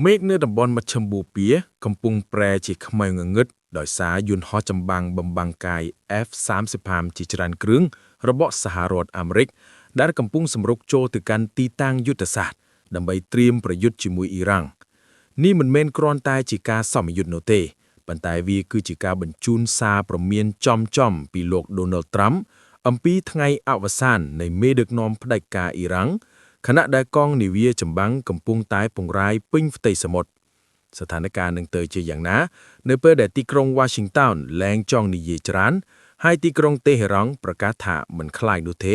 មេឃនៅតំបន់មជ្ឈមបូព៌ាកំពុងប្រែជាខ្មៅងងឹតដោយសារយន្តហោះចម្បាំងបំបាំងកាយ F-35 ជាច្រើនគ្រឿងរបស់សហរដ្ឋអាមេរិកដែលកំពុងសម្រុកចូលទៅកាន់ទីតាំងយុទ្ធសាស្ត្រដើម្បីត្រៀមប្រយុទ្ធជាមួយអ៊ីរ៉ង់នេះមិនមែនគ្រាន់តែជាការសមយុទ្ធនោះទេប៉ុន្តែវាគឺជាការបញ្ជូនសារព្រមានចំពីលោក Donald Trump អំពីថ្ងៃអវសាននៃមេដឹកនាំផ្ដាច់ការអ៊ីរ៉ង់ខណៈដែលកងនាវាចម្បាំងកំពុងតែពង្រាយពេញផ្ទៃសមុទ្រស្ថានភាពនឹងទៅជាយ៉ាងណានៅពេលដែលទីក្រុង Washington លែងចង់និយាយច្រើនហើយទីក្រុងតេហេរ៉ង់ប្រកាសថាមិនខ្លាចនោះទេ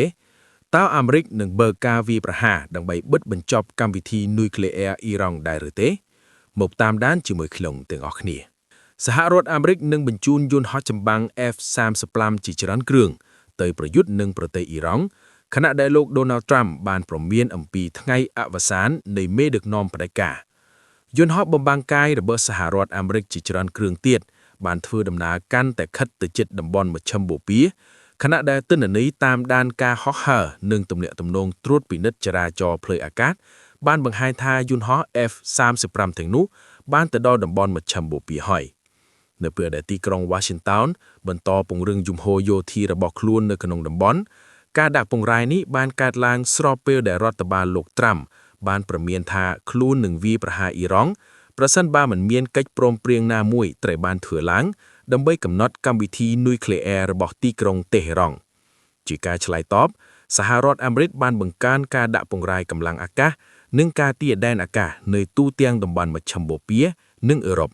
តើអាមេរិកនឹងបើកការវាយប្រហារដើម្បីបិទបញ្ចប់កម្មវិធីនុយក្លេអ៊ែរអ៊ីរ៉ង់ដែរឬទេមកតាមដានជាមួយខ្ញុំទាំងអស់គ្នាសហរដ្ឋអាមេរិកនឹងបញ្ជូនយន្តហោះចម្បាំង F-35 ជាច្រើនគ្រឿងទៅប្រយុទ្ធនឹងប្រទេសអ៊ីរ៉ង់ខណៈដែលលោក Donald Trump បានព្រមានអំពីថ្ងៃអវសាននៃមេដឹកនាំផ្ដាច់ការយន្តហោះបំបាំងកាយរបស់សហរដ្ឋអាមេរិកជាច្រើនគ្រឿងទៀតបានធ្វើដំណើរកាន់តែខិតទៅជិតតំបន់មជ្ឈមបូព៌ាខណៈដែលទិន្នន័យតាមដានការហោះហើរនិងទំនាក់ទំនងត្រួតពិនិត្យចរាចរណ៍ផ្លូវអាកាសបានបង្ហាញថាយន្តហោះ F-35 ទាំងនោះបានទៅដល់តំបន់មជ្ឈមបូព៌ាហើយនៅពេលដែលទីក្រុង Washington បន្តពង្រឹងជំហរយោធារបស់ខ្លួននៅក្នុងតំបន់ការដាក់ពង្រាយនេះបានកើតឡើងស្របពេលដែលរដ្ឋបាលលោក Trump បានប្រមានថាខ្លួននឹងវាយប្រហារអ៊ីរ៉ង់ប្រសិនបើមិនមានកិច្ចព្រមព្រៀងណាមួយត្រូវបានធ្វើឡើងដើម្បីកំណត់កម្មវិធីនុយក្លេអ៊ែររបស់ទីក្រុងតេហេរ៉ង់ជាការឆ្លើយតបសហរដ្ឋអាមេរិកបានបង្កើនការដាក់ពង្រាយកម្លាំងអាកាសនិងការទារដែនអាកាសនៅទូទាំងតំបន់មជ្ឈមបូព៌ានិងអឺរ៉ុប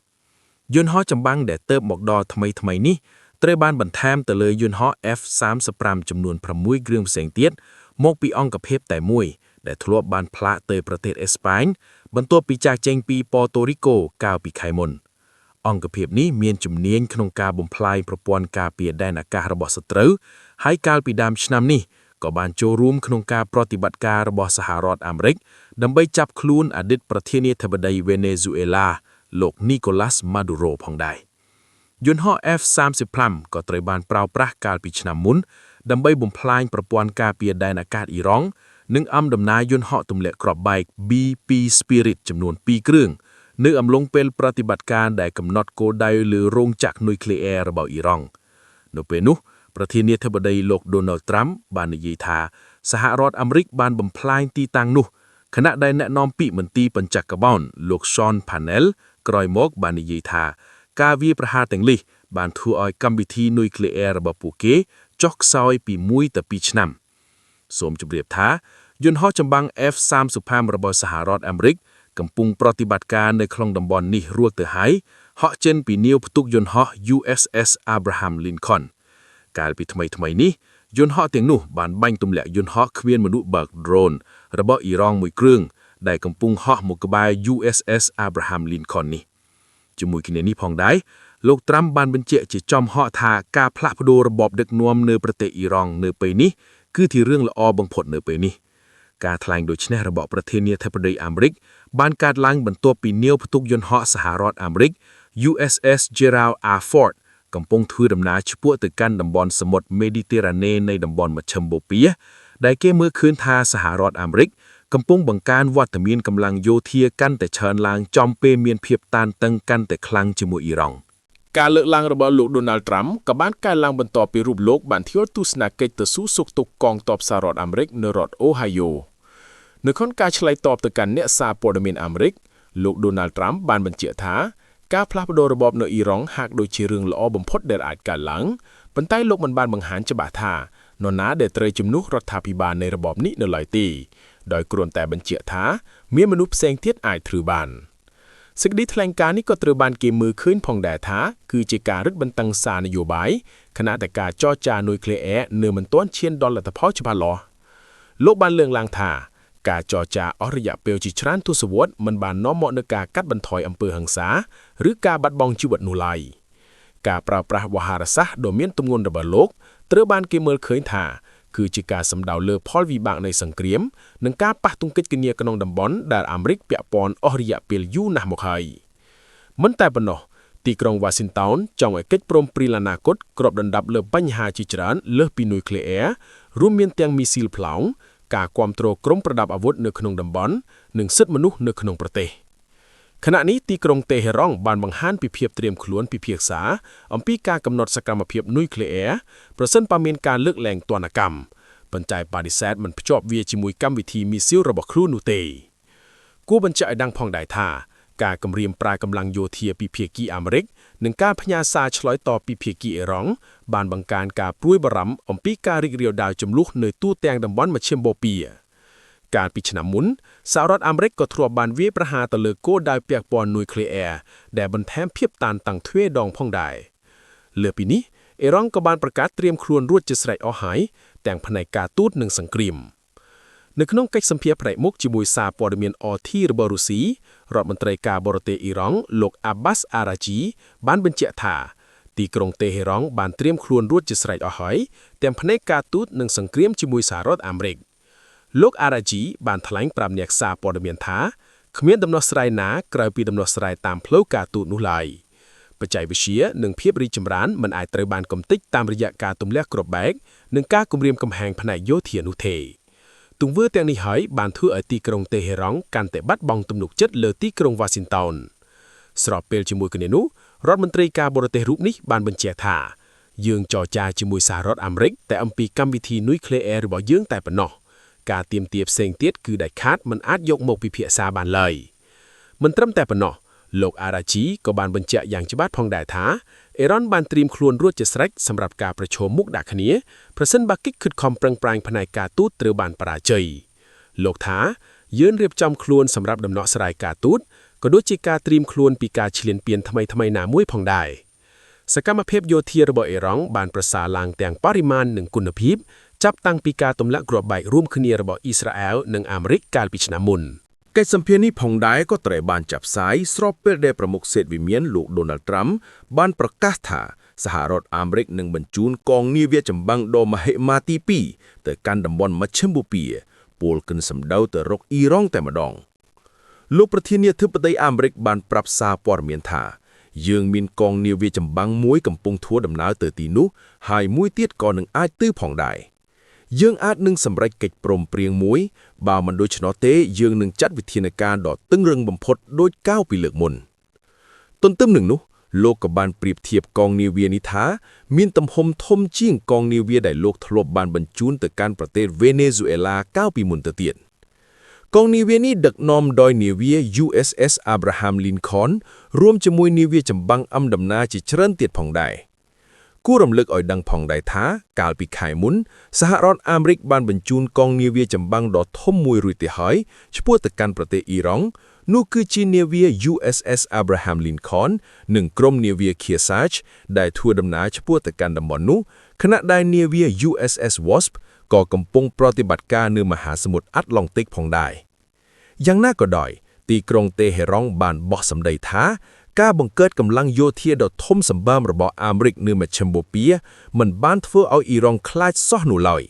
យន្តហោះចម្បាំងដែលទើបមកដល់ថ្មីនេះត្រូវបានបន្ថែមទៅលើយន្តហោះ F-35 ចំនួន6គ្រឿងផ្សេងទៀតមកពីអង្គភាពតែមួយដែលធ្លាប់បានផ្លាកទៅប្រទេសអេស្ប៉ាញបន្ទាប់ពីចាកចេញពីប៉ូតូរីកូកាលពីខែមុនអង្គភាពនេះមានជំនាញក្នុងការបំផ្លាញប្រព័ន្ធការពារដែនអាកាសរបស់សត្រូវហើយកាលពីដើមឆ្នាំនេះក៏បានចូលរួមក្នុងការប្រតិបត្តិការរបស់សហរដ្ឋអាមេរិកដើម្បីចាប់ខ្លួនអតីតប្រធានាធិបតីវេណេស៊ុយអេឡាលោក Nicolas Maduro ផងដែរយន្តហោះ F-35 ក៏ត្រូវបានប្រើប្រាស់កាលពីឆ្នាំមុនដើម្បីបំផ្លាញប្រព័ន្ធការពារដែនអាកាសអ៊ីរ៉ង់និងអំដំណើរយន្តហោះទម្លាក់គ្រាប់បែក B-2 Spirit ចំនួន2គ្រឿងនៅអំឡុងពេលប្រតិបត្តិការដែលកំណត់គោលដៅលើរោងចក្រនុយក្លេអ៊ែររបស់អ៊ីរ៉ង់នៅពេលនោះប្រធានាធិបតីលោក Donald Trump បាននិយាយថាសហរដ្ឋអាមេរិកបានបំផ្លាញទីតាំងនោះខណៈដែលអ្នកនាំពាក្យមន្ទីរបញ្ចក្របោនលោក Sean Parnell ក្រោយមកបាននិយាយថាការវាយប្រហារទាំងនេះបានធ្វើឲ្យកម្មវិធីនុយក្លេអ៊ែររបស់ពួកគេចុះខ្សោយពី1ទៅ2ឆ្នាំសូមជម្រាបថាយន្តហោះចម្បាំង F-35 របស់សហរដ្ឋអាមេរិកកំពុងប្រតិបត្តិការនៅក្នុងតំបន់នេះរួចទៅហើយហោះចេញពីនាវផ្ទុកយន្តហោះ USS Abraham Lincoln កាលពីថ្មីនេះយន្តហោះទាំងនោះបានបាញ់ទម្លាក់យន្តហោះគ្មានមនុស្សបើក drone របស់អ៊ីរ៉ង់មួយគ្រឿងដែលកំពុងហោះមកក្បែរ USS Abraham Lincoln នេះជាមួយគ្នានេះផងដែរលោក Trump បានបញ្ជាក់ជាចំហថាការផ្លាស់ប្ដូររបបដឹកនាំនៅប្រទេសអ៊ីរ៉ង់នៅពេលនេះគឺជារឿងល្អបំផុតនៅពេលនេះការថ្លែងដូចនេះរបស់ប្រធានាធិបតីអាមេរិកបានកើតឡើងបន្ទាប់ពីនាវផ្ទុកយន្តហោះសហរដ្ឋអាមេរិក USS Gerald R. Ford កំពុងធ្វើដំណើរឆ្ពោះទៅកាន់តំបន់សមុទ្រមេឌីទែរ៉ាណេនៃតំបន់មជ្ឈមបូព៌ាដែលគេមើលឃើញថាសហរដ្ឋអាមេរិកកំពុងបង្កើនវត្តមានកម្លាំងយោធាកាន់តែច្រើនឡើងចំពេលមានភាពតានតឹងកាន់តែខ្លាំងជាមួយអ៊ីរ៉ង់ការលើកឡើងរបស់លោក Donald Trump ក៏បានកើតឡើងបន្ទាប់ពីរូបលោកបានធ្វើទស្សនកិច្ចទៅសួរសុខទុក្ខកងទ័ពសហរដ្ឋអាមេរិកនៅរដ្ឋ Ohio នៅក្នុងការឆ្លើយតបទៅកាន់អ្នកសារព័ត៌មានអាមេរិកលោក Donald Trump បានបញ្ជាក់ថាការផ្លាស់ប្ដូររបបនៅអ៊ីរ៉ង់ហាក់ដូចជារឿងល្អបំផុតដែលអាចកើតឡើងប៉ុន្តែលោកមិនបានបង្ហាញច្បាស់ថានរណាដែលត្រូវជំនួសរដ្ឋាភិបាលនៃរបបនេះនៅឡើយទេដោយគ្រាន់តែបញ្ជាក់ថាមានមនុស្សផ្សេងទៀតអាចធ្វើបានសេចក្តីថ្លែងការណ៍នេះក៏ត្រូវបានគេមើលឃើញផងដែរថាគឺជាការរឹតបន្តឹងសារនយោបាយខណៈតែការចរចានុយក្លេអ៊ែរនៅមិនទាន់ឈានដល់លទ្ធផលច្បាស់លាស់លោកបានលើកឡើងថាការចរចាអស់រយៈពេលជាច្រើនទសវត្សរ៍មិនបាននាំមកនូវការកាត់បន្ថយអំពើហិង្សាឬការបាត់បង់ជីវិតនោះឡើយការប្រើប្រាស់វោហារសាស្ត្រដ៏មានទម្ងន់របស់លោកត្រូវបានគេមើលឃើញថាគឺជាការសម្ដៅលើផលវិបាកនៃសង្គ្រាមនិងការប៉ះទង្គិចគ្នាក្នុងតំបន់ដែលអាមេរិកពាក់ព័ន្ធអស់រយៈពេលយូរណាស់មកហើយមិនតែប៉ុណ្ណោះទីក្រុង Washington ចង់ឲ្យកិច្ចព្រមព្រៀងអនាគតគ្របដណ្ដប់លើបញ្ហាជាច្រើនលើសពីនុយក្លេអ៊ែររួមមានទាំងមីស៊ីលផ្លោងការគាំទ្រក្រុមប្រដាប់អាវុធនៅក្នុងតំបន់និងសិទ្ធិមនុស្សនៅក្នុងប្រទេស ขณะนี้ទីក្រុងតេហេរ៉ង់បានបង្ហាញពីភាពត្រៀមខ្លួនពិភាក្សាអំពីការកំណត់សកម្មភាពនុយក្លេអ៊ែរប្រសិនបើមានការលើកលែងទណ្ឌកម្មប៉ុន្តែបដិសេធមិនភ្ជាប់វាជាមួយកម្មវិធីមីស៊ីលរបស់ខ្លួននោះទេគួរបញ្ជាក់ឲ្យដឹងផងដែរថាការគម្រាមប្រើកម្លាំងយោធាពីភាគីអាមេរិកនិងការផ្ញើសារឆ្លើយតបពីភាគីអ៊ីរ៉ង់បានបង្កើនការព្រួយបារម្ភអំពីការរីករាលដាលជម្លោះនៅទូទាំងតំបន់មជ្ឈិមបូព៌ាកាលពីឆ្នាំមុនសហរដ្ឋអាមេរិកក៏ធ្លាប់បានវាយប្រហារទៅលើគោលដៅពាក់ព័ន្ធនុយក្លេអ៊ែរដែលបន្ថែមភាពតានតឹងទ្វេដងផងដែរលើពីនេះអ៊ីរ៉ង់ក៏បានប្រកាសត្រៀមខ្លួនរួចជាស្រេចអស់ហើយទាំងផ្នែកការទូតនិងសង្គ្រាមនៅក្នុងកិច្ចសម្ភារផ្នែកមុខជាមួយសារព័ត៌មាន RT របស់រុស្ស៊ីរដ្ឋមន្ត្រីការបរទេសអ៊ីរ៉ង់លោក Abbas Araghchi បានបញ្ជាក់ថាទីក្រុងតេហេរ៉ង់បានត្រៀមខ្លួនរួចជាស្រេចអស់ហើយទាំងផ្នែកការទូតនិងសង្គ្រាមជាមួយសហរដ្ឋអាមេរិកលោក Araghchi បានថ្លែងប្រាប់អ្នកសារព័ត៌មានថាគ្មានដំណោះស្រាយណាក្រៅពីដំណោះស្រាយតាមផ្លូវការទូតនោះឡើយបច្ចេកវិទ្យានិងភាពរីកចម្រើនមិនអាចត្រូវបានកំទេចតាមរយៈការទម្លាក់គ្រាប់បែកនិងការគំរាមកំហែងផ្នែកយោធានោះទេទង្វើទាំងនេះហើយបានធ្វើឲ្យទីក្រុងតេហេរ៉ង់កាន់តែបាត់បង់ទំនុកចិត្តលើទីក្រុងវ៉ាស៊ីនតោនស្របពេលជាមួយគ្នានោះរដ្ឋមន្ត្រីការបរទេសរូបនេះបានបញ្ជាក់ថាយើងចរចាជាមួយសហរដ្ឋអាមេរិកតែអំពីកម្មវិធីនុយក្លេអ៊ែររបស់យើងតែប៉ុណ្ណោះការទាមទារផ្សេងទៀតគឺដាច់ខាតមិនអាចយកមកពិភាក្សាបានឡើយមិនត្រឹមតែប៉ុណ្ណោះលោក Araghchi ក៏បានបញ្ជាក់យ៉ាងច្បាស់ផងដែរថាអ៊ីរ៉ង់បានត្រៀមខ្លួនរួចជាស្រេចសម្រាប់ការប្រឈមមុខដាក់គ្នាប្រសិនបើកិច្ចខិតខំប្រឹងប្រែងផ្នែកការទូតត្រូវបានបរាជ័យលោកថាយើងរៀបចំខ្លួនសម្រាប់ដំណោះស្រាយការទូតក៏ដូចជាការត្រៀមខ្លួនពីការឈ្លានពានថ្មីៗណាមួយផងដែរសកម្មភាពយោធារបស់អ៊ីរ៉ង់បានប្រសើរឡើងទាំងបរិមាណនិងគុណភាពចាប់តាំងពីការទម្លាក់គ្រាប់បែករួមគ្នារបស់អ៊ីស្រាអែលនិងអាមេរិកកាលពីឆ្នាំមុនកិច្ចសម្ភារនេះផងដែរក៏ត្រូវបានចាប់ផ្សាយស្របពេលដែលប្រមុខសេតវិមានលោក Donald Trump បានប្រកាសថាសហរដ្ឋអាមេរិកនឹងបញ្ជូនកងនាវាចម្បាំងដ៏មហិមាទី2ទៅកាន់តំបន់មជ្ឈិមបូព៌ាពោលកិនសម្ដៅទៅរកអ៊ីរ៉ង់តែម្ដងលោកប្រធានាធិបតីអាមេរិកបានប្រាប់សារព័ត៌មានថាយើងមានកងនាវាចម្បាំងមួយកំពុងធ្វើដំណើរទៅទីនោះហើយមួយទៀតក៏នឹងអាចទៅផងដែរយើងអាចនឹងសម្រេចកិច្ចព្រមព្រៀងមួយបើមិនដូច្នោះទេយើងនឹងចាត់វិធានការដ៏តឹងរ៉ឹងបំផុតដូចកាលពីលើកមុនទន្ទឹមនឹងនោះលោកក៏បានប្រៀបធៀបកងនាវានេះថាមានទំហំធំជាងកងនាវាដែលលោកធ្លាប់បានបញ្ជូនទៅកាន់ប្រទេសវេណេស៊ុយអេឡាកាលពីមុនទៅទៀតកងនាវានេះដឹកនាំដោយនាវា USS Abraham Lincoln រួមជាមួយនាវាចម្បាំងអំដំណើរជាច្រើនទៀតផងដែរគួររំលឹកឲ្យដឹងផងដែរថាកាលពីខែមុនសហរដ្ឋអាមេរិកបានបញ្ជូនកងនាវាចម្បាំងដ៏ធំមួយរួចទៅហើយឆ្ពោះទៅកាន់ប្រទេសអ៊ីរ៉ង់នោះគឺជានាវា USS Abraham Lincoln និងក្រុមនាវា Kearsarge ដែលធ្វើដំណើរឆ្ពោះទៅកាន់តំបន់នោះខណៈដែលនាវា USS Wasp ក៏កំពុងប្រតិបត្តិការនៅមហាសមុទ្រអាត្លង់ទិកផងដែរយ៉ាងណាក៏ដោយទីក្រុងតេហេរ៉ង់បានបោះសម្ដីថាការបង្កើតកម្លាំងយោធាដ៏ធំសម្បើមរបស់អាមេរិកនៅមជ្ឈិមបូព៌ាមិនបានធ្វើឲ្យអ៊ីរ៉ង់ខ្លាចសោះនោះឡើយ